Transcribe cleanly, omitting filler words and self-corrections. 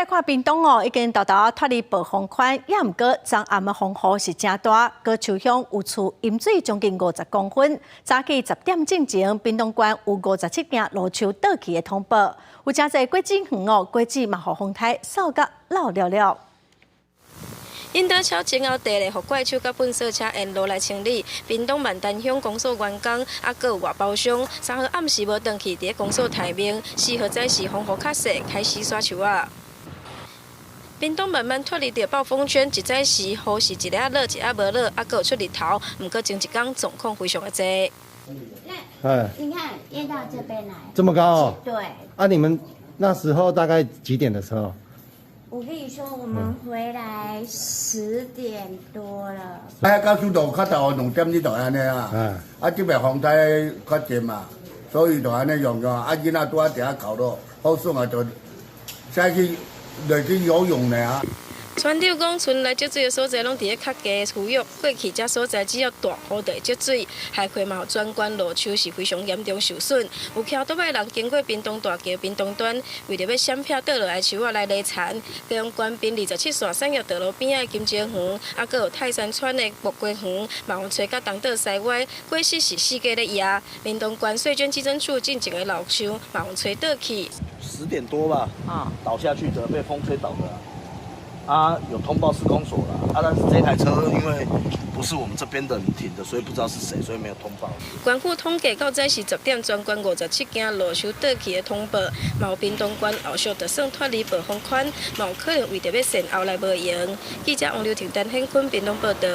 来看屏东哦，已经脱离暴风圈，也毋过昨暗的风雨是真大，高树乡有厝淹水将近50公分。早起10点钟前，屏东县有57件路树倒去的通报，有真侪果子园哦，果子嘛互风台扫甲老了了。 因搭超前后地咧，互怪手甲粪扫车沿路来清理。屏东万丹乡公所员工，还佫有外包商，3号暗时无登去，伫公所台面，4号早时风雨较细，开始刷树啊。屏东慢慢脱离着暴风圈，一早时雨是一下落，一下无落，还佫有出日头，毋过前一天状况非常的济。你看淹到这边来，这么高哦？对。啊，你们那时候大概几点的时候？ 我跟你说，我们回来10点多了。到速度较大2点你就安尼啊。这边风台较近嘛，所以就安尼用。囡仔拄啊伫遐哭咯，好爽啊，就再去落去游泳咧啊。 船长讲，村内积水的所在拢伫咧较低的区域，过去遮所在只要大雨就会积水，海葵嘛专管路树是非常严重受损。有骑倒摆人经过屏东大桥屏东端，为着要闪避倒落来树仔来勒残，加上关滨27线产业道路边仔的金蕉园，还佫有泰山村的木瓜园，嘛互吹甲东倒西歪，果实是四界咧压。屏东县税捐基征处进前的老树嘛互吹倒去。10点多吧，倒下去的，被风吹倒的。 有通报施工所了，但是这台车因为不是我们这边的人停的，所以不知道是谁，所以没有通报。县府统计到早时10点，全县57件路树倒去的通报，嘛有屏东县后续就算脱离暴风圈，嘛有可能为着要善后来无用。记者王刘婷、陈显坤屏东报道。